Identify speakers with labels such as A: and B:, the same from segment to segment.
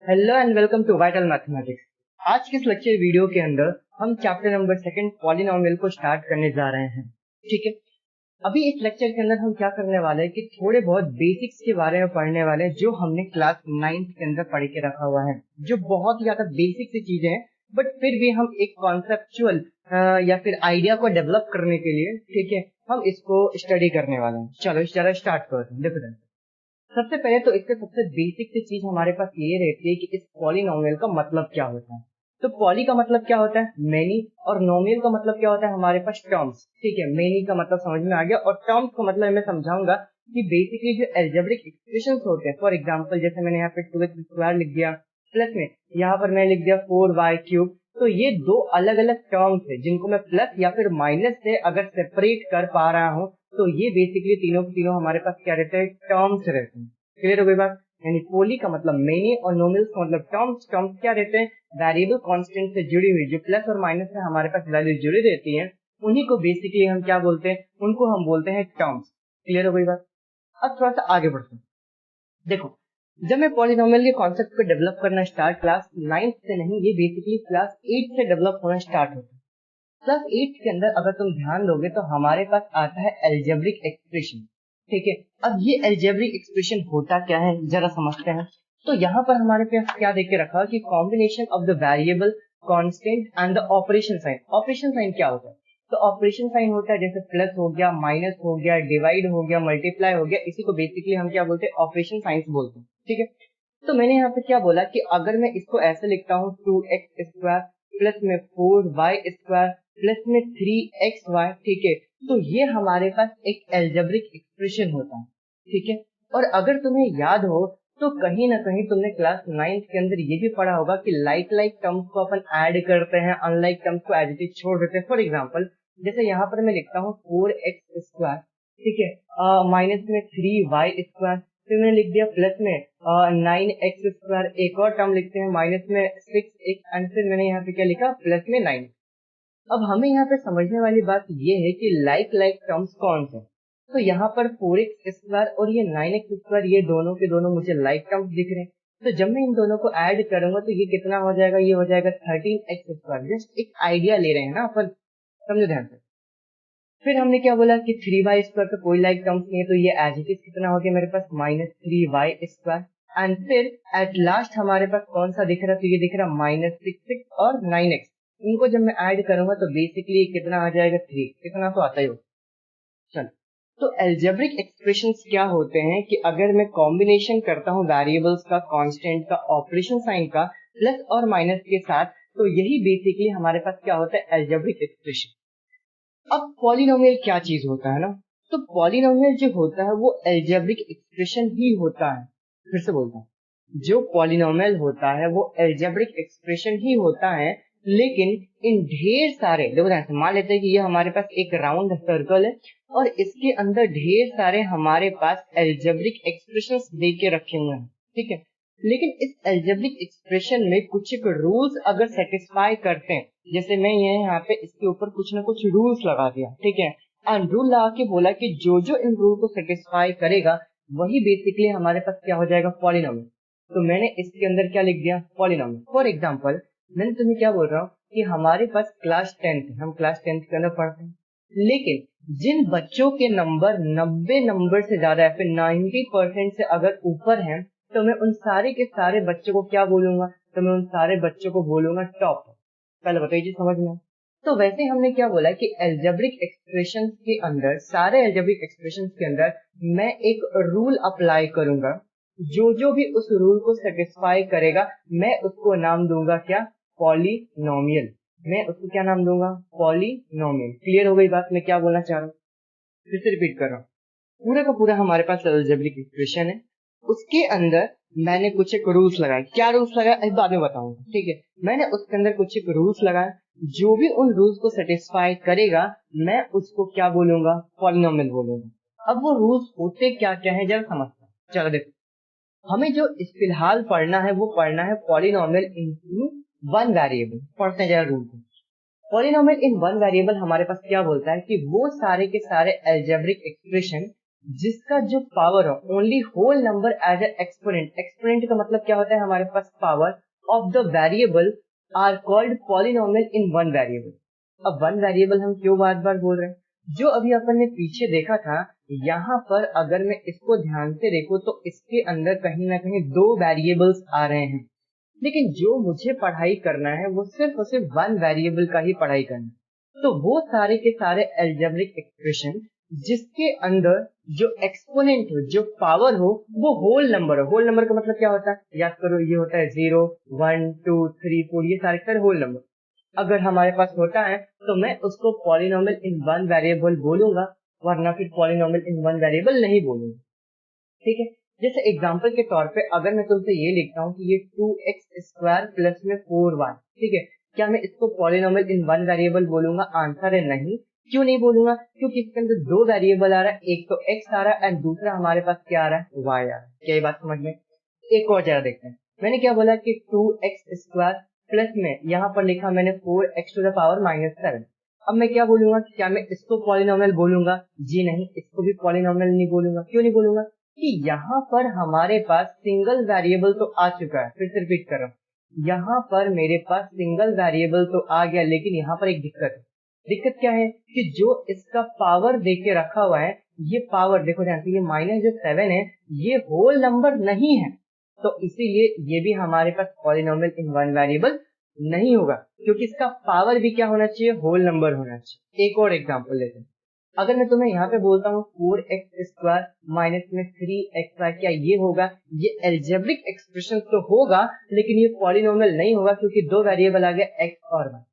A: Hello and welcome to vital mathematics. आज के इस लेक्चर वीडियो के अंदर हम चैप्टर नंबर 2 पॉलिनोमियल को स्टार्ट करने जा रहे हैं। ठीक है, अभी इस लेक्चर के अंदर हम क्या करने वाले हैं कि थोड़े बहुत बेसिक्स के बारे में पढ़ने वाले हैं जो हमने क्लास 9th के अंदर पढ़ के रखा हुआ है, जो बहुत ही ज्यादा बेसिक सी चीजें हैं, बट फिर भी हम एक कॉन्सेप्चुअल या फिर आइडिया को डेवलप करने के लिए, ठीक है, हम इसको स्टडी करने वाले हैं। चलो चलो स्टार्ट करते हैं। देखो सबसे पहले तो इसके सबसे बेसिक सी चीज हमारे पास ये रहती है कि इस पॉलिनोमियल का मतलब क्या होता है। तो पॉली का मतलब क्या होता है मेनी, और नोमियल का मतलब क्या होता है हमारे पास टर्म्स। ठीक है, मेनी का मतलब समझ में आ गया, और टर्म्स का मतलब मैं समझाऊंगा कि बेसिकली जो एल्जेब्रिक एक्सप्रेशंस होते हैं, फॉर एग्जांपल जैसे मैंने यहाँ पे 2x² लिख दिया, प्लस में यहाँ पर मैं लिख दिया 4y³। तो ये दो अलग अलग टर्म्स है जिनको मैं प्लस या फिर माइनस से अगर सेपरेट कर पा रहा हूँ, तो ये बेसिकली तीनों के तीनों हमारे पास क्या रहते हैं, टर्म्स रहते हैं। क्लियर हो गई बात। यानी पोली का मतलब मेनी और नोमिनल्स का मतलब टर्म्स। टर्म्स क्या रहते हैं, वेरिएबल कांस्टेंट से जुड़ी हुई, जो प्लस और माइनस से हमारे पास वैल्यू जुड़ी रहती है, उन्हीं को बेसिकली हम क्या बोलते हैं, उनको हम बोलते हैं टर्म्स। क्लियर हो गई बात। अब थोड़ा सा आगे बढ़ते हैं। देखो, जब मैं पॉलिनोमियल के कॉन्सेप्ट को डेवलप करना स्टार्ट क्लास 9th से नहीं, ये बेसिकली क्लास 8 से डेवलप होना स्टार्ट होता है। क्लास 8 के अंदर अगर तुम ध्यान दोगे तो हमारे पास आता है एल्जेब्रिक एक्सप्रेशन। ठीक है, अब ये एल्जेब्रिक एक्सप्रेशन होता क्या है जरा समझते हैं। तो यहाँ पर हमारे पास क्या देख के रखा कि combination of the variable constant and the operation sign. Operation sign क्या होता है, तो ऑपरेशन साइन होता है जैसे प्लस हो गया, माइनस हो गया, डिवाइड हो गया, मल्टीप्लाई हो गया, इसी को बेसिकली हम क्या बोलते हैं, ऑपरेशन साइंस बोलते हैं। ठीक है, तो मैंने यहाँ पे क्या बोला कि अगर मैं इसको ऐसे लिखता हूँ 2x² प्लस में 4y² प्लस में 3xy, ठीक है, तो ये हमारे पास एक एल्जेब्रिक एक्सप्रेशन होता है। ठीक है, और अगर तुम्हें याद हो तो कहीं ना कहीं तुमने क्लास 9th के अंदर ये भी पढ़ा होगा कि लाइक टर्म्स को अपन ऐड करते हैं, अनलाइक टर्म्स को एज इट इज छोड़ देते हैं। फॉर एग्जाम्पल जैसे यहाँ पर मैं लिखता हूँ 4x², ठीक है, माइनस में 3y², फिर मैंने लिख दिया प्लस में 9x², एक और टर्म लिखते हैं माइनस में 6x, एंड फिर मैंने यहाँ पे क्या लिखा, प्लस में 9। अब हमें यहाँ पे समझने वाली बात ये है कि लाइक टर्म्स कौन से। तो यहाँ पर 4x² और ये 9x², ये दोनों के दोनों मुझे लाइक टर्म्स दिख रहे हैं। तो जब मैं इन दोनों को ऐड करूंगा तो ये कितना हो जाएगा, ये हो जाएगा 13x²। जस्ट एक आइडिया ले रहे हैं ना अपन, समझो ध्यान से। फिर हमने क्या बोला कि 3y² का कोई लाइक टर्म्स नहीं है, तो ये एज इट इज कितना हो गया मेरे पास, -3y²। एंड फिर एट लास्ट हमारे पास कौन सा दिख रहा है, तो ये दिख रहा -6x और 9x। इनको जब मैं ऐड करूंगा तो बेसिकली कितना आ जाएगा, 3। कितना तो आता ही हो। चलो, तो एल्जेब्रिक एक्सप्रेशंस क्या होते हैं कि अगर मैं कॉम्बिनेशन करता हूँ वेरिएबल्स का, कांस्टेंट का, ऑपरेशन साइन का, प्लस और माइनस के साथ, तो यही बेसिकली हमारे पास क्या होता है, एल्जेब्रिक एक्सप्रेशन। अब पॉलिनोमियल क्या चीज होता है ना, तो पॉलिनोमियल जो होता है वो एल्जेब्रिक एक्सप्रेशन ही होता है। फिर से बोलता हूँ, जो पॉलिनोमियल होता है वो एल्जेब्रिक एक्सप्रेशन ही होता है, लेकिन इन ढेर सारे, देखो ध्यान से, मान लेते हैं कि ये हमारे पास एक राउंड सर्कल है और इसके अंदर ढेर सारे हमारे पास एल्जेब्रिक एक्सप्रेशंस दे के रखे हुए हैं। ठीक है, लेकिन इस एल्जेब्रिक एक्सप्रेशन में कुछ एक रूल्स अगर सेटिस्फाई करते हैं, जैसे मैं ये यहाँ पे इसके ऊपर कुछ ना कुछ रूल्स लगा दिया, ठीक है, एंड रूल लगा के बोला कि जो जो इन रूल को सेटिस्फाई करेगा वही बेसिकली हमारे पास क्या हो जाएगा, पॉलिनोमियल। तो मैंने इसके अंदर क्या लिख दिया, पॉलिनोमियल। फॉर एग्जाम्पल मैंने तुम्हें क्या बोल रहा हूँ कि हमारे पास क्लास 10th, हम क्लास 10th के अंदर पढ़ते हैं, लेकिन जिन बच्चों के नंबर 90 नंबर से ज्यादा है, फिर 90% से अगर ऊपर है, तो मैं उन सारे के सारे बच्चों को क्या बोलूंगा, तो मैं उन सारे बच्चों को बोलूंगा टॉप। पहले बताइए समझ में। तो वैसे हमने क्या बोला कि एल्जेब्रिक एक्सप्रेशंस के अंदर, सारे एल्जेब्रिक एक्सप्रेशंस के अंदर मैं एक रूल अप्लाई करूंगा, जो जो भी उस रूल को सेटिस्फाई करेगा मैं उसको नाम दूंगा क्या, पॉलिनोमियल। मैं उसको क्या नाम दूंगा, पॉलिनोमियल। क्लियर हो गई बात, मैं क्या बोलना चाह रहा हूँ, फिर से रिपीट कर रहा हूँ। पूरा का पूरा हमारे पास एल्जेब्रिक एक्सप्रेशन है, उसके अंदर मैंने कुछ एक रूल्स लगाए। क्या रूल्स लगाए बाद में बताऊंगा, ठीक है। मैंने उसके अंदर कुछ एक रूल्स लगाए, जो भी उन रूल्स को सेटिस्फाई करेगा मैं उसको क्या बोलूंगा, पॉलिनोमियल बोलूंगा। अब वो रूल्स होते क्या क्या है जरा समझते हैं। चलो देखो, हमें जो इस फिलहाल पढ़ना है वो पढ़ना है पॉलिनोमियल इनटू वन वेरिएबल। पढ़ते हैं जरा रूल को। पॉलिनोमियल इन वन वेरिएबल हमारे पास क्या बोलता है कि वो सारे के सारे एल्जेब्रिक एक्सप्रेशन जिसका जो पावर हो only whole number as a exponent. Exponent का मतलब क्या होता है, हमारे पास power of the variable are called polynomial in one variable. अब वन वेरिएबल हम क्यों बार बार बोल रहे हैं, जो अभी अपन ने पीछे देखा था, यहाँ पर अगर मैं इसको ध्यान से देखूं तो इसके अंदर कहीं ना कहीं दो वेरिएबल्स आ रहे हैं, लेकिन जो मुझे पढ़ाई करना है वो सिर्फ और सिर्फ वन वेरिएबल का ही पढ़ाई करना है। तो वो सारे के सारे अलजेब्रिक एक्सप्रेशन जिसके अंदर जो एक्सपोनेंट हो, जो पावर हो, वो होल नंबर हो। होल नंबर का मतलब क्या होता है, याद करो, ये होता है 0 1 2 3 4, ये सारे सारे होल नंबर अगर हमारे पास होता है तो मैं उसको पॉलिनोमियल इन वन वेरिएबल बोलूंगा, वरना फिर पॉलिनोमियल इन वन वेरिएबल नहीं बोलूंगा। ठीक है, जैसे एग्जांपल के तौर पे अगर मैं तुमसे ये लिखता हूँ कि ये 2x² प्लस में 4y, ठीक है, क्या मैं इसको पॉलिनोमियल इन वन वेरिएबल बोलूंगा? आंसर है नहीं। क्यों नहीं बोलूंगा? क्योंकि इसके अंदर दो वेरिएबल आ रहा है, एक तो x आ रहा है एंड दूसरा हमारे पास क्या आ रहा है, y आ रहा है। क्या ये बात समझ में? एक और जरा देखते हैं। मैंने क्या बोला कि 2x² प्लस में यहाँ पर लिखा मैंने 4x⁻⁻7। अब मैं क्या बोलूंगा, क्या मैं इसको पॉलिनोमियल बोलूंगा? जी नहीं, इसको भी पॉलिनोमियल नहीं बोलूंगा। क्यों नहीं बोलूंगा? कि यहाँ पर हमारे पास सिंगल वेरिएबल तो आ चुका है। फिर से रिपीट कर रहा हूँ, यहाँ पर मेरे पास सिंगल वेरिएबल तो आ गया, लेकिन यहाँ पर एक दिक्कत है। दिक्कत क्या है कि जो इसका पावर दे के रखा हुआ है, ये पावर देखो ध्यान से, ये माइनस जो 7 है ये होल नंबर नहीं है, तो इसीलिए ये भी हमारे पास पॉलिनोमियल इन वन वेरिएबल नहीं होगा, क्योंकि इसका पावर भी क्या होना चाहिए, होल नंबर होना चाहिए। एक और एग्जांपल लेते हैं। अगर मैं तुम्हें यहाँ पे बोलता हूँ 4x² माइनस में 3xy, क्या ये होगा? ये एल्जेब्रिक एक्सप्रेशन तो होगा, लेकिन ये पॉलिनोमियल नहीं होगा, क्योंकि दो वेरिएबल आ गया x और y।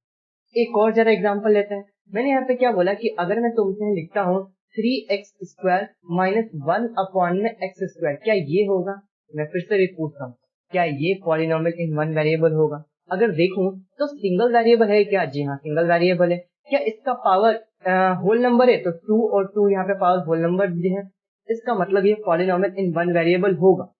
A: एक और जरा एग्जांपल लेते हैं। मैंने यहाँ पे क्या बोला कि अगर मैं तुमसे लिखता हूँ 3x² माइनस 1 में x², क्या ये होगा? मैं फिर से पूछता हूँ, क्या ये पॉलिनोमियल इन वन वेरिएबल होगा? अगर देखूं तो सिंगल वेरिएबल है क्या? जी हाँ, सिंगल वेरिएबल है। क्या इसका पावर होल नंबर है? तो 2 और 2 यहाँ पे पावर होल नंबर भी है, इसका मतलब ये पॉलिनोमियल इन वन वेरिएबल होगा।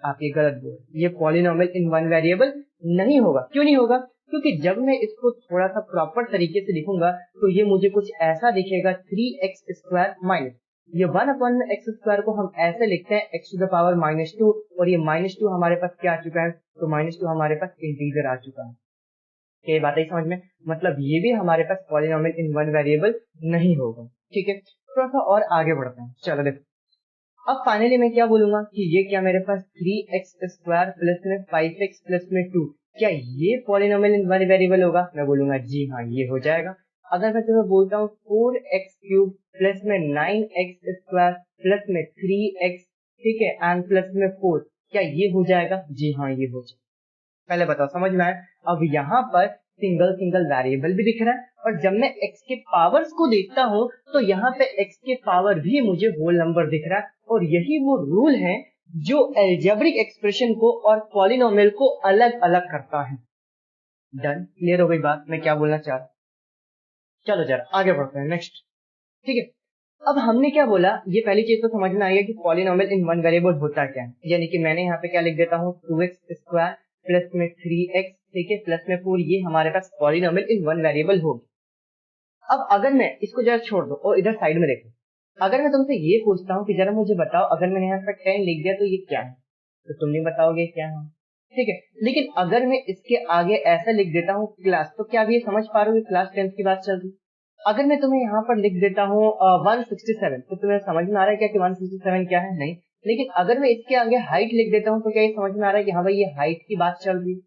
A: आप ये गलत बोल, ये पॉलिनोमियल इन वन वेरिएबल नहीं होगा। क्यों नहीं होगा? क्योंकि जब मैं इसको थोड़ा सा प्रॉपर तरीके से लिखूंगा तो ये मुझे कुछ ऐसा दिखेगा, 3x² माइनस ये 1/x² को हम ऐसे लिखते हैं x⁻⁻2, और ये -2 हमारे पास क्या आ चुका है, तो -2 हमारे पास इंटीजर आ चुका है। क्या ये बात आई समझ में? मतलब ये भी हमारे पास पॉलिनोमियल इन वन वेरिएबल नहीं होगा। ठीक है, थोड़ा सा और आगे बढ़ते हैं। चलो देखो, अब फाइनली मैं क्या बोलूंगा कि ये क्या मेरे पास 3x² प्लस में 5x प्लस में 2, क्या ये पॉलिनोमियल इन वन वेरिएबल होगा? मैं बोलूंगा जी हाँ, ये हो जाएगा। अगर मैं तुम्हें बोलता हूँ 4x³ प्लस में 9x² प्लस में 3x, ठीक है, एंड प्लस में 4, क्या ये हो जाएगा? जी हाँ, ये हो जाएगा। पहले बताओ समझ में आया? अब यहाँ पर सिंगल सिंगल वेरिएबल भी दिख रहा है, और जब मैं x के पावर्स को देखता हूँ तो यहाँ पे x के पावर भी मुझे होल नंबर दिख रहा है, और यही वो रूल है जो एल्जेब्रिक एक्सप्रेशन को और पॉलिनोमियल को अलग अलग करता है। डन, क्लियर हो गई बात मैं क्या बोलना चाह रहा हूँ? चलो जरा आगे बढ़ते हैं, नेक्स्ट। ठीक है, अब हमने क्या बोला, ये पहली चीज तो समझ में आई है कि पॉलिनोमियल इन वन वेरिएबल होता क्या है। यानी कि मैंने यहाँ पे क्या लिख देता हूँ, 2x² प्लस में 3x, ठीक है, प्लस में 4, ये हमारे पास पॉलिनोमियल इन वन वेरिएबल होगी। अब अगर मैं इसको जरा छोड़ दो और इधर साइड में देखो, अगर मैं तुमसे ये पूछता हूँ कि जरा मुझे बताओ, अगर मैंने यहाँ पर 10 लिख दिया तो ये क्या है, तो तुम नहीं बताओगे क्या है। ठीक है, लेकिन अगर मैं इसके आगे ऐसा लिख देता हूँ क्लास, तो क्या आप ये समझ पा रहे हो कि क्लास 10 की बात चल रही? अगर मैं तुम्हें यहाँ पर लिख देता हूँ 167, तो तुम्हें समझ में आ रहा है क्या कि 167 क्या है? नहीं। लेकिन अगर मैं इसके आगे हाइट लिख देता हूँ तो क्या ये समझ में आ रहा है कि हाँ भाई ये हाइट की बात चल रही है?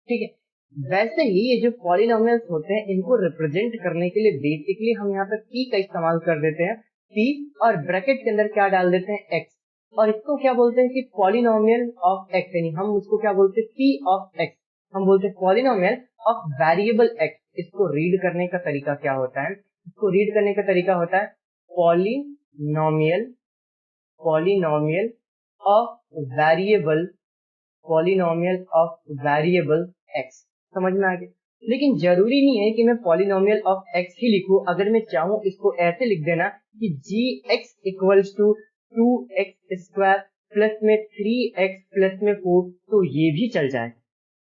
A: ठीक है, वैसे ही ये जो पॉलिनोमियल्स होते हैं इनको रिप्रेजेंट करने के लिए बेसिकली हम यहाँ पे p का इस्तेमाल कर देते हैं, p, और ब्रैकेट के अंदर क्या डाल देते हैं, x, और इसको क्या बोलते हैं कि पॉलिनोमियल ऑफ x, यानी हम उसको क्या बोलते हैं, p ऑफ x, हम बोलते हैं पॉलिनोमियल ऑफ वेरिएबल x। इसको रीड करने का तरीका क्या होता है, इसको रीड करने का तरीका होता है polynomial, polynomial of variable, polynomial of variable x। समझ में आ गया? लेकिन जरूरी नहीं है कि मैं पॉलिनोमियल ऑफ x ही लिखूं, अगर मैं चाहूं इसको ऐसे लिख देना कि gx equals to 2x² plus में 3x प्लस में 4, तो ये भी चल जाएगा।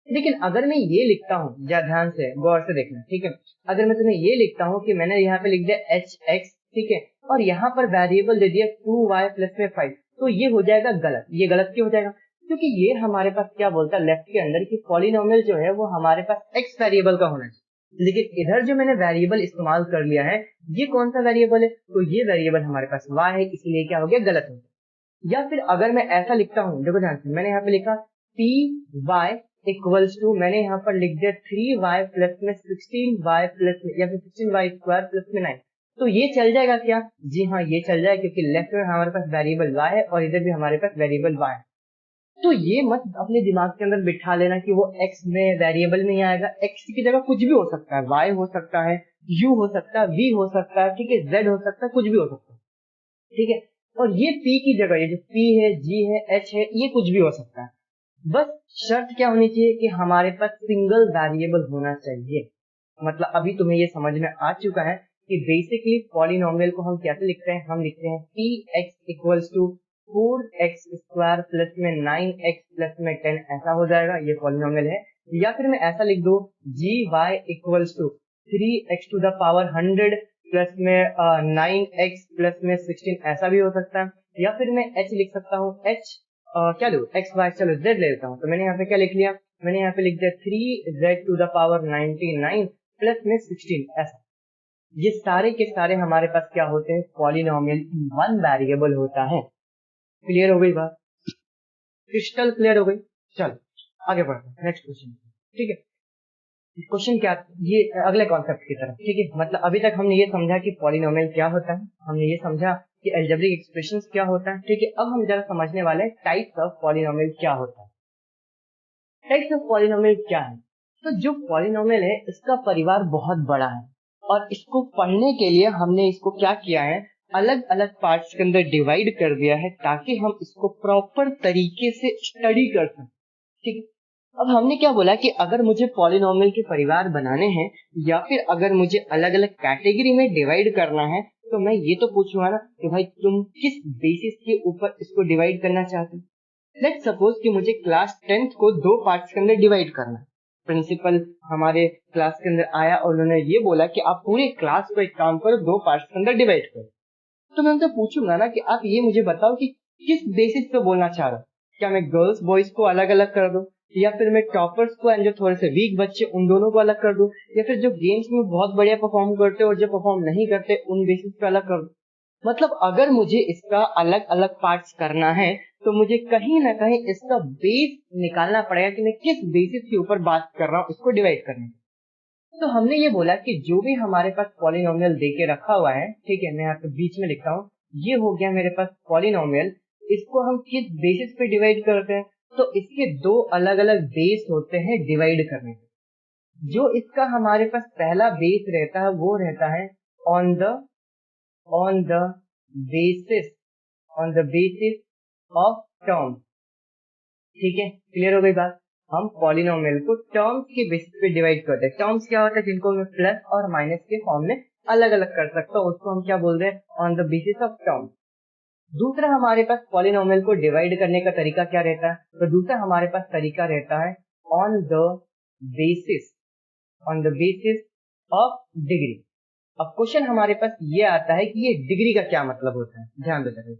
A: लेकिन अगर मैं ये लिखता हूँ, या ध्यान से गौर से देखना, ठीक है, अगर मैं तुम्हें ये लिखता हूँ कि मैंने यहाँ पे लिख दिया hx, ठीक है, और यहाँ पर वेरिएबल दे दिया 2y प्लस में 5, तो ये हो जाएगा गलत। ये गलत क्यों हो जाएगा? क्योंकि ये हमारे पास क्या बोलता है लेफ्ट के अंदर कि पॉलिनोमियल जो है वो हमारे पास x वेरिएबल का होना चाहिए, लेकिन इधर जो मैंने वेरिएबल इस्तेमाल कर लिया है ये कौन सा वेरिएबल है? तो ये वेरिएबल हमारे पास y है, इसलिए क्या हो गया? गलत हो गया। या फिर अगर मैं ऐसा लिखता हूँ, देखो ध्यान से, मैंने यहाँ पे लिखा पी वाई इक्वल्स टू, मैंने यहाँ पर लिख दिया 3y प्लस में 16y प्लस में या फिर 16y स्क्वायर प्लस में 9, तो ये चल जाएगा क्या? जी हाँ, ये चल जाएगा, क्योंकि लेफ्ट में हमारे पास वेरिएबल y है और इधर भी हमारे पास वेरिएबल y है। तो ये मत अपने दिमाग के अंदर बिठा लेना कि वो x में वेरिएबल में ही आएगा। x की जगह कुछ भी हो सकता है, y हो सकता है, u हो सकता है, v हो सकता है, ठीक है, z हो सकता है, कुछ भी हो सकता है, ठीक है। और ये p की जगह, ये जो p है, g है, h है, ये कुछ भी हो सकता है। बस शर्त क्या होनी चाहिए कि हमारे पास सिंगल वेरिएबल होना चाहिए। मतलब अभी तुम्हें ये समझ में आ चुका है कि बेसिकली पॉलिनोमियल को हम कैसे लिखते हैं। हम लिखते हैं p x equals to 4x square plus में 9x प्लस में 10, ऐसा हो जाएगा, ये पॉलिनोमियल है। या फिर मैं ऐसा लिख दूं G Y equals to 3x to the power 100 plus में 9x प्लस में 16, ऐसा भी हो सकता है। या फिर मैं h लिख सकता हूँ, h क्या लू, एक्स वाई, चलो z ले लेता हूँ। तो मैंने यहाँ पे क्या लिख लिया? मैंने यहाँ पे लिख दिया 3z to the power 99 plus में 16, ऐसा। ये सारे के सारे हमारे पास क्या होते हैं? पॉलिनोमियल इन वन वेरिएबल होता है। क्लियर हो गई बात? क्रिस्टल क्लियर हो गई? चलो आगे बढ़ते हैं नेक्स्ट क्वेश्चन, ठीक है। क्वेश्चन क्या, ये अगले कॉन्सेप्ट की तरफ, ठीक है। मतलब अभी तक हमने ये समझा कि पॉलिनोमियल क्या होता है, हमने ये समझा कि अलजेब्रिक एक्सप्रेशंस क्या होता है, ठीक है। अब हम जरा समझने वाले हैं टाइप्स ऑफ पॉलिनोमियल क्या होता है। टाइप्स ऑफ पॉलिनोमियल क्या है? तो जो पॉलिनोमियल है इसका परिवार बहुत बड़ा है, और इसको पढ़ने के लिए हमने इसको क्या किया है, अलग अलग पार्ट्स के अंदर डिवाइड कर दिया है, ताकि हम इसको प्रॉपर तरीके से स्टडी कर सकें, ठीक है। अब हमने क्या बोला कि अगर मुझे पॉलिनोमियल के परिवार बनाने हैं या फिर अगर मुझे अलग अलग कैटेगरी में डिवाइड करना है, तो मैं ये तो पूछूंगा ना कि भाई तुम किस बेसिस के ऊपर इसको डिवाइड करना चाहते हो। लेट्स सपोज कि मुझे क्लास 10th को दो पार्ट्स के अंदर डिवाइड करना है। प्रिंसिपल हमारे क्लास के अंदर आया और उन्होंने ये बोला कि आप पूरे क्लास को एक काम करो, दो पार्ट्स के अंदर डिवाइड करो। तो मैं उनसे पूछूंगा ना कि आप ये मुझे बताओ कि किस बेसिस पे बोलना चाह रहा हूँ। क्या मैं गर्ल्स बॉयज को अलग अलग कर दूं, या फिर मैं टॉपर्स को एंड जो थोड़े से वीक बच्चे उन दोनों को अलग कर दूं, या फिर जो गेम्स में बहुत बढ़िया परफॉर्म करते और जो परफॉर्म नहीं करते उन बेसिस पे अलग कर दूं। मतलब अगर मुझे इसका अलग अलग पार्ट्स करना है तो मुझे कहीं ना कहीं इसका बेस निकालना पड़ेगा कि मैं किस बेसिस के ऊपर बात कर रहा हूँ इसको डिवाइड करने की। तो हमने ये बोला कि जो भी हमारे पास पॉलिनोमियल दे के रखा हुआ है, ठीक है, मैं यहाँ पे बीच में लिखता हूँ, ये हो गया मेरे पास पॉलिनोमियल। इसको हम किस बेसिस पे डिवाइड करते हैं? तो इसके दो अलग अलग बेस होते हैं डिवाइड करने के। जो इसका हमारे पास पहला बेस रहता है वो रहता है on the basis of term, ठीक है। क्लियर हो गई बात? हम पॉलिनोमियल को टर्म्स के बेसिस पे डिवाइड करते हैं। टर्म्स क्या होता है? जिनको मैं प्लस और माइनस के फॉर्म में अलग अलग कर सकता हूँ, उसको हम क्या बोल रहे हैं? On the basis of term. दूसरा हमारे पास पॉलिनोमियल को डिवाइड करने का तरीका क्या रहता है? तो दूसरा हमारे पास तरीका रहता है on the basis of degree. अब क्वेश्चन हमारे पास ये आता है कि ये डिग्री का क्या मतलब होता है, ध्यान दे,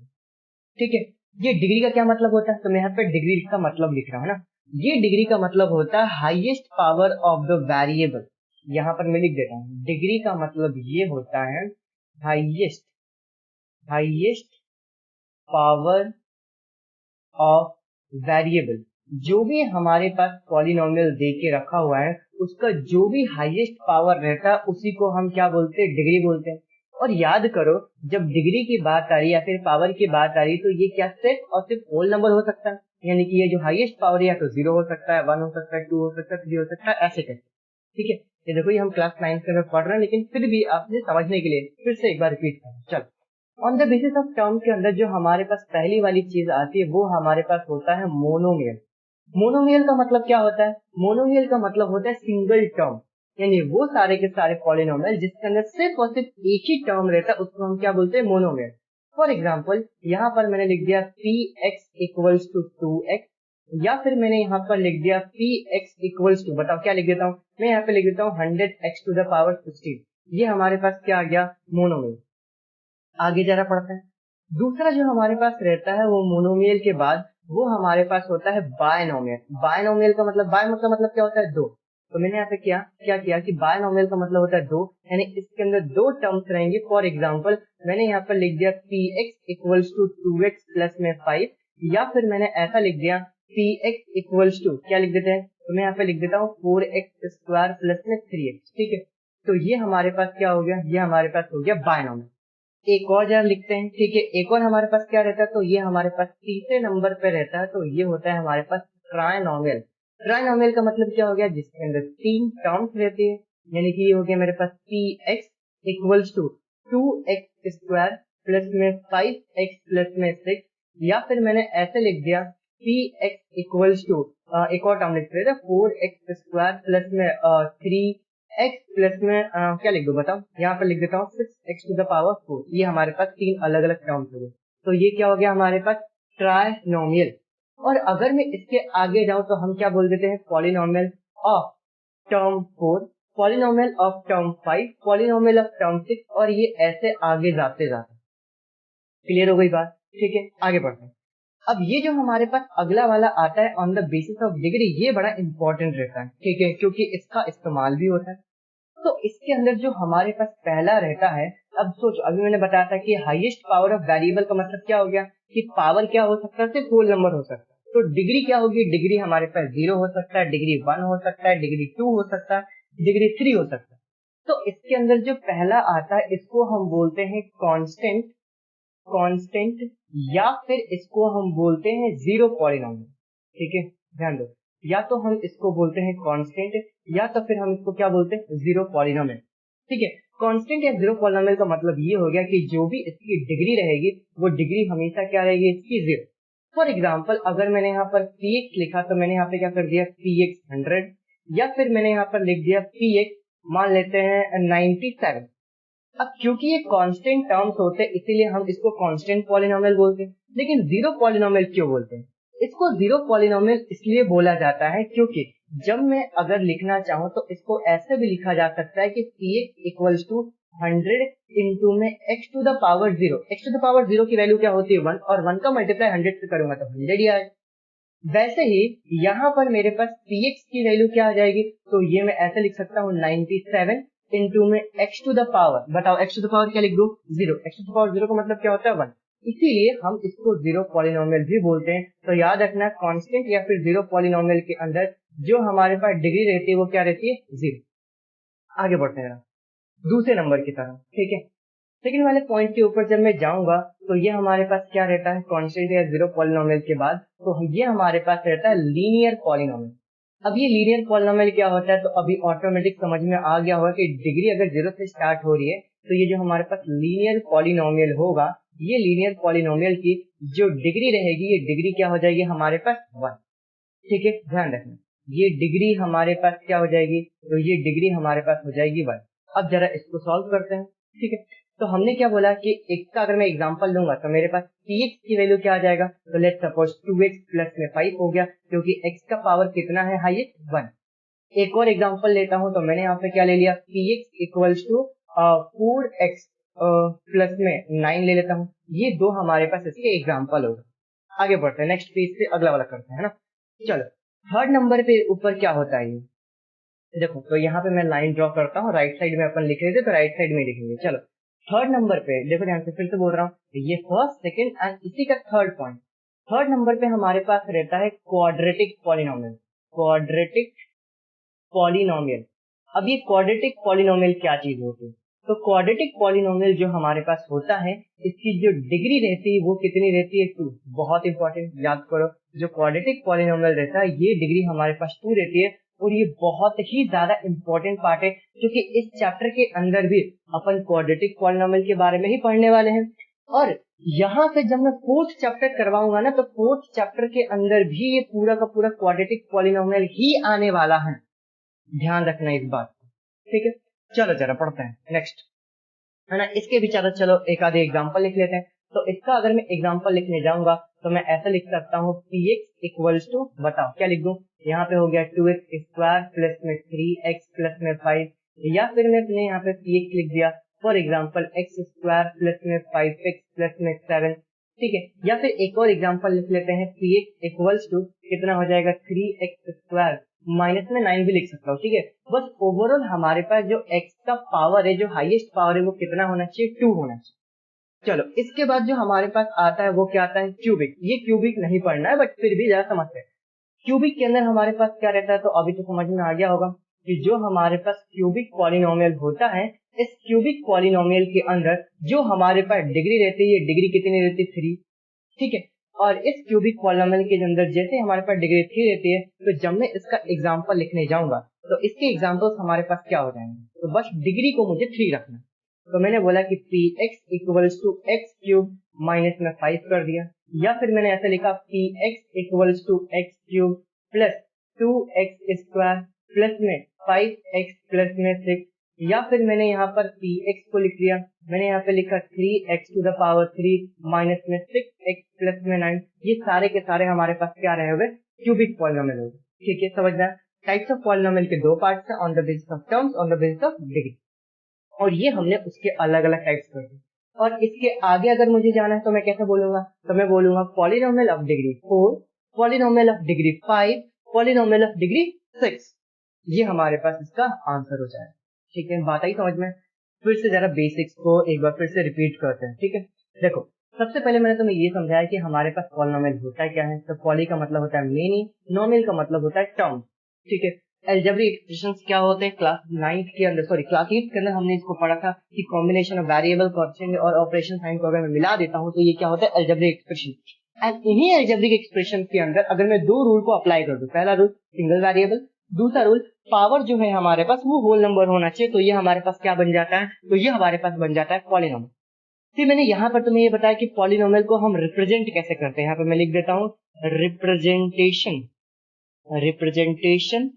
A: ठीक है। ये डिग्री का क्या मतलब होता है? तो मैं यहाँ पे डिग्री का मतलब लिख रहा हूँ ना। ये डिग्री का मतलब होता है highest power of the variable. यहाँ पर मैं लिख देता हूँ, डिग्री का मतलब ये होता है हाईएस्ट पावर ऑफ वेरिएबल। जो भी हमारे पास पॉलिनोमियल दे के रखा हुआ है उसका जो भी हाईएस्ट पावर रहता है उसी को हम क्या बोलते हैं? डिग्री बोलते हैं। और याद करो, जब डिग्री की बात आ रही है या फिर पावर की बात आ रही है तो ये क्या सिर्फ और सिर्फ होल नंबर हो सकता है, यानी कि ये जो हाईएस्ट पावर है या तो 0 हो सकता है, 1 हो सकता है, 2 हो सकता है, 3 हो सकता है, ऐसे करके, ठीक है। ये देखो, ये हम क्लास 9 के अंदर पढ़ रहे हैं, लेकिन फिर भी आपने समझने के लिए फिर से एक बार रिपीट करें। चलो, on the basis of term के अंदर जो हमारे पास पहली वाली चीज आती है वो हमारे पास होता है मोनोमियल। मोनोमियल का मतलब क्या होता है? मोनोमियल का मतलब होता है सिंगल टर्म, यानी वो सारे के सारे पॉलिनोमियल जिसके अंदर सिर्फ और सिर्फ एक ही टर्म रहता है उसको हम क्या बोलते हैं? मोनोमियल। फॉर एग्जाम्पल, यहाँ पर मैंने लिख दिया p x equals to 2x, या फिर मैंने यहाँ पर लिख दिया पी एक्स इक्वल्स टू, बताओ क्या लिख देता हूँ मैं? यहाँ पे लिख देता हूँ 100x टू द पावर 16। ये हमारे पास क्या आ गया? मोनोमियल। आगे जरा पढ़ते हैं। दूसरा जो हमारे पास रहता है वो मोनोमियल के बाद वो हमारे पास होता है बायनोमियल। बायनोमियल का मतलब बाय मतलब क्या होता है दो। तो मैंने यहाँ पे क्या किया कि बायनोमियल का मतलब होता है दो, यानी इसके अंदर दो टर्म्स रहेंगे। फॉर एग्जांपल मैंने यहाँ पर लिख दिया p x equals to 2x plus में 5, या फिर मैंने ऐसा लिख दिया पी एक्स इक्वल्स टू क्या लिख देते हैं, तो मैं यहाँ पे लिख देता हूँ 4x स्क्वायर प्लस में 3x। ठीक है, तो ये हमारे पास क्या हो गया, ये हमारे पास हो गया बायनोमियल। एक और जरा लिखते हैं। ठीक है, एक और हमारे पास क्या रहता है, तो ये हमारे पास तीसरे नंबर पे रहता है, तो ये होता है हमारे पास ट्राइनोमियल। ट्राइनोमियल का मतलब क्या हो गया, जिसके अंदर तीन टर्म्स रहती है, यानी कि ये हो गया मेरे पास P x equals to 2x square plus में 5x प्लस में 6, या फिर मैंने ऐसे लिख दिया पी एक्स इक्वल्स टू एक और टर्म लिख रहे थे 4x स्क्वायर प्लस में 3x प्लस में क्या लिख दो बताओ, यहाँ पर लिख देता हूँ 6x टू द पावर 4। ये हमारे पास तीन अलग अलग टर्म्स हो गए, तो ये क्या हो गया हमारे पास ट्राइनोमियल। और अगर मैं इसके आगे जाऊं तो हम क्या बोल देते हैं, polynomial of term 4, polynomial of term 5, polynomial of term 6, और ये ऐसे आगे जाते जाते। क्लियर हो गई बात। ठीक है, आगे बढ़ते हैं। अब ये जो हमारे पास अगला वाला आता है on the basis of degree, ये बड़ा इंपॉर्टेंट रहता है। ठीक है, क्योंकि इसका इस्तेमाल भी होता है। तो इसके अंदर जो हमारे पास पहला रहता है, अब सोचो अभी मैंने बताया था कि हाईएस्ट पावर ऑफ वेरिएबल का मतलब क्या हो गया कि पावर क्या हो सकता है, सिर्फ होल नंबर हो सकता है। तो डिग्री क्या होगी, डिग्री हमारे पास 0 हो सकता है, डिग्री 1 हो सकता है, डिग्री 2 हो सकता है, डिग्री 3 हो सकता है। तो इसके अंदर जो पहला आता है इसको हम बोलते हैं कांस्टेंट, कांस्टेंट, या फिर इसको हम बोलते हैं जीरो पॉलिनोमियल। ठीक है, ध्यान दो, या तो हम इसको बोलते हैं कांस्टेंट, या तो फिर हम इसको क्या बोलते हैं, जीरो पॉलिनोमियल। ठीक है, कांस्टेंट या जीरो पॉलिनोमियल का मतलब ये हो गया कि जो भी इसकी डिग्री रहेगी वो डिग्री हमेशा क्या रहेगी, इसकी जीरो। फॉर एग्जाम्पल अगर मैंने यहाँ पर px लिखा तो मैंने यहाँ पे क्या कर दिया px 100, या फिर मैंने यहाँ पर लिख दिया px मान लेते हैं 97। अब क्योंकि ये कांस्टेंट टर्म्स होते हैं इसीलिए हम इसको कांस्टेंट पॉलिनोमियल बोलते हैं। लेकिन जीरो पॉलिनोमियल क्यों बोलते हैं, इसको जीरो पॉलिनोमियल इसलिए बोला जाता है क्योंकि जब मैं अगर लिखना चाहूँ तो इसको ऐसे भी लिखा जा सकता है कि px इक्वल्स टू 100 इंटू में x to the power 0। x to the power 0 की वैल्यू क्या होती है 1, और 1 का मल्टीप्लाई 100 से करूंगा तो 100 ही आएगा। वैसे ही यहाँ पर मेरे पास px की वैल्यू क्या आ जाएगी, तो ये मैं ऐसे लिख सकता हूँ 97 इंटू में x टू द पावर, बताओ x टू द पावर क्या लिख दो 0, x टू द पावर 0 का मतलब क्या होता है 1, इसीलिए हम इसको जीरो पॉलिनोमियल भी बोलते हैं। तो याद रखना कांस्टेंट या फिर जीरो पॉलिनोमियल के अंदर जो हमारे पास डिग्री रहती है वो क्या रहती है, जीरो। आगे बढ़ते हैं दूसरे नंबर की तरफ। ठीक है, सेकंड वाले पॉइंट के ऊपर जब मैं जाऊंगा तो ये हमारे पास क्या रहता है, कांस्टेंट या जीरो पॉलिनोमियल के बाद तो ये हमारे पास रहता है लीनियर पॉलिनोमियल। अब ये लीनियर पॉलिनोमियल क्या होता है, तो अभी ऑटोमेटिक समझ में आ गया होगा कि डिग्री अगर 0 से स्टार्ट हो रही है तो ये जो हमारे पास लीनियर पॉलिनोमियल होगा, ये लीनियर पॉलिनोमियल की जो डिग्री रहेगी ये डिग्री क्या हो जाएगी हमारे पास 1। ठीक है, ध्यान रखना ये डिग्री हमारे पास क्या हो जाएगी, तो ये डिग्री हमारे पास हो जाएगी 1। अब जरा इसको सॉल्व करते हैं। ठीक है, तो हमने क्या बोला कि x का अगर मैं एग्जांपल लूंगा तो मेरे पास px की वैल्यू क्या आ जाएगा, तो लेट्स सपोज 2x प्लस में 5 हो गया, क्योंकि x का पावर कितना है हाईएस्ट 1। एक और एग्जांपल लेता हूं तो मैंने यहाँ पे क्या ले लिया px equals to 4x plus में 9 ले लेता हूँ। ये दो हमारे पास इसके एग्जाम्पल होगा। आगे बढ़ते हैं, नेक्स्ट पेज से अगला वाला करते हैं ना। चलो थर्ड नंबर पे ऊपर क्या होता है, ये देखो, तो यहाँ पे मैं लाइन ड्रॉ करता हूँ, राइट साइड में अपन लिख रहे थे तो राइट साइड में लिखेंगे। चलो थर्ड नंबर पे देखो, ध्यान से फिर से बोल रहा हूँ, ये फर्स्ट सेकंड एंड इसी का थर्ड पॉइंट। थर्ड नंबर पे हमारे पास रहता है क्वाड्रेटिक पॉलिनोमियल, क्वाड्रेटिक पॉलिनोमियल। अब ये क्वाड्रेटिक पॉलिनोमियल क्या चीज होती है, तो क्वाड्रेटिक पॉलिनोमियल जो हमारे पास होता है इसकी जो डिग्री रहती है वो कितनी रहती है 2। बहुत इंपॉर्टेंट, याद करो, जो क्वाड्रेटिक पॉलिनोमियल रहता है ये डिग्री हमारे पास 2 रहती है। और ये बहुत ही ज्यादा इंपॉर्टेंट पार्ट है क्योंकि इस चैप्टर के अंदर भी अपन क्वाड्रेटिक पॉलिनोमियल के बारे में ही पढ़ने वाले हैं। और यहाँ से जब मैं फोर्थ चैप्टर करवाऊंगा ना तो फोर्थ चैप्टर के अंदर भी ये पूरा का पूरा क्वाड्रेटिक पॉलिनोमियल ही आने वाला है, ध्यान रखना इस बात को। ठीक है, चलो जरा पढ़ते हैं नेक्स्ट, है ना। इसके भी चलो एक आधे एग्जांपल लिख लेते हैं। तो इसका अगर मैं एग्जांपल लिखने जाऊंगा तो मैं ऐसा लिख सकता हूँ px इक्वल्स टू, बताओ क्या लिख दूं, यहाँ पे हो गया 2x स्क्वायर प्लस में 3x प्लस में 5, या फिर मैं अपने यहाँ पे px लिख दिया for example x square plus में 5x प्लस में 7, ठीक है। या फिर एक और एग्जाम्पल लिख लेते हैं, 3x इक्वल्स टू कितना हो जाएगा 3x स्क्वायर, माइनस में 9 भी लिख सकता हूँ, ठीक है। बस ओवरऑल हमारे पास जो x का पावर है, जो हाईएस्ट पावर है, वो कितना होना चाहिए, 2 होना चाहिए। चलो इसके बाद जो हमारे पास आता है वो क्या आता है, क्यूबिक। ये क्यूबिक नहीं पढ़ना है, बट फिर भी जरा समझते हैं। क्यूबिक के अंदर हमारे पास क्या रहता है, तो अभी तो समझ में आ गया होगा कि जो हमारे पास क्यूबिक पॉलिनोमियल होता है, इस क्यूबिक पॉलिनोमियल के अंदर जो हमारे पास डिग्री रहती है, ये डिग्री कितनी रहती है, 3, ठीक है। और इस क्यूबिक पॉलिनोमियल के अंदर जैसे हमारे पास डिग्री 3 रहती है, तो जब मैं इसका एग्जाम्पल लिखने जाऊंगा तो इसके एग्जाम्पल्स हमारे पास क्या हो जाएंगे, तो बस डिग्री को मुझे 3 रखना। तो मैंने बोला कि p x equals to x cube minus में 5 कर दिया, या फिर मैंने ऐसा लिखा p x equals to x cube plus 2x square plus में 5x प्लस में 6, या फिर मैंने यहाँ पर पी एक्स को लिख लिया, मैंने यहाँ पे लिखा 3x to the power 3 minus में 6x प्लस में 9। ये सारे के सारे हमारे पास क्या रहे हुए, क्यूबिक पॉलिनोमियल हो गए, ठीक है। समझना, टाइप्स ऑफ पॉलिनोमियल के 2 पार्ट्स हैं, on the basis of terms, on the basis of degree, और ये हमने उसके अलग अलग टाइप्स कर दिए। और इसके आगे अगर मुझे जाना है तो मैं कैसे बोलूंगा, तो मैं बोलूंगा polynomial of degree 4, polynomial of degree 5, polynomial of degree 6। ये हमारे पास इसका आंसर हो जाएगा, ठीक है। बात आई समझ में। फिर से जरा बेसिक्स को एक बार फिर से रिपीट करते हैं, ठीक है। देखो सबसे पहले मैंने तुम्हें ये समझाया कि हमारे पास पॉलिनोमियल होता है क्या है, तो पॉली का मतलब होता है मेनी, नोमियल का मतलब होता है टर्म, ठीक है। अलजेब्रिक एक्सप्रेशंस क्या होते हैं, क्लास 8 के अंदर हमने इसको पढ़ा था कि कॉम्बिनेशन ऑफ वेरिएबल, कांस्टेंट और ऑपरेशन साइन को अगर मैं मिला देता हूं तो ये क्या होता है, अलजेब्रिक एक्सप्रेशन। एंड इन्हीं अलजेब्रिक एक्सप्रेशन के अंदर अगर मैं 2 रूल को अप्लाई कर दूं, पहला रूल सिंगल वेरिएबल, दूसरा रूल पावर जो है हमारे पास वो होल नंबर होना चाहिए, तो ये हमारे पास क्या बन जाता है, तो ये हमारे पास बन जाता है पॉलिनोमियल। फिर मैंने यहाँ पर तुम्हें ये बताया कि पॉलिनोमियल को हम रिप्रेजेंट कैसे करते हैं, यहाँ पे मैं लिख देता हूँ रिप्रेजेंटेशन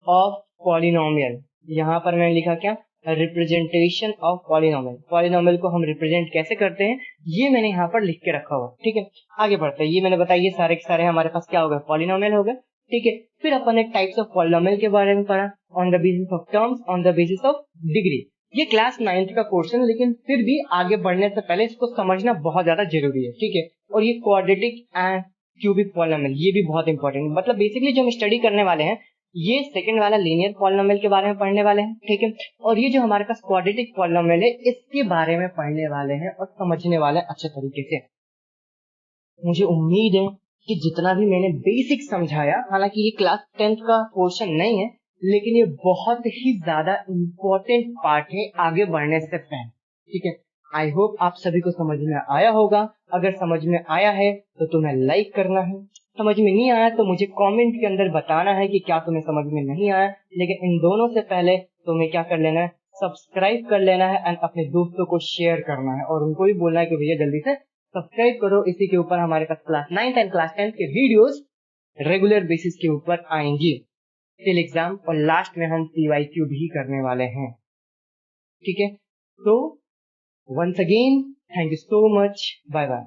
A: ऑफ पॉलिनोमियल। यहाँ पर मैंने लिखा क्या, रिप्रेजेंटेशन ऑफ पॉलिनोमियल। पॉलिनोमियल को हम रिप्रेजेंट कैसे करते हैं ये मैंने यहाँ पर लिख के रखा हुआ, ठीक है। आगे बढ़ते हैं, ये मैंने बताया, ये सारे के सारे हमारे पास क्या हो गए, पॉलिनोमियल हो गए, ठीक है। फिर अपन ने टाइप्स ऑफ पॉलिनोमियल के बारे में पढ़ा, on the basis of terms, on the basis of degree. ये क्लास 9th का क्वेश्चन, लेकिन फिर भी आगे बढ़ने से पहले इसको समझना बहुत ज्यादा जरूरी है, ठीक है। और ये क्वाड्रेटिक एंड क्यूबिक पॉलिनोमियल ये भी बहुत इंपॉर्टेंट, मतलब बेसिकली जो हम स्टडी करने वाले हैं ये सेकंड वाला लीनियर पॉलिनोमियल के बारे में पढ़ने वाले हैं, ठीक है। और ये जो हमारे पास क्वाड्रेटिक पॉलिनोमियल है इसके बारे में पढ़ने वाले हैं और समझने वाले हैं अच्छे तरीके से। मुझे उम्मीद है कि जितना भी मैंने बेसिक समझाया, हालांकि ये क्लास 10th का पोर्शन नहीं है, लेकिन ये बहुत ही ज्यादा इंपॉर्टेंट पार्ट है आगे बढ़ने से पहले, ठीक है। आई होप आप सभी को समझ में आया होगा। अगर समझ में आया है तो तुम्हें लाइक करना है, समझ में नहीं आया तो मुझे कमेंट के अंदर बताना है कि क्या तुम्हें समझ में नहीं आया। लेकिन इन दोनों से पहले तुम्हें क्या कर लेना है, सब्सक्राइब कर लेना है एंड अपने दोस्तों को शेयर करना है और उनको भी बोलना है कि भैया जल्दी से सब्सक्राइब करो। इसी के ऊपर हमारे पास class 9th and class 10th के वीडियोस रेगुलर बेसिस के ऊपर आएंगे टिल एग्जाम, और लास्ट में हम PYQ भी करने वाले हैं, ठीक है। तो once again thank you so much, bye bye.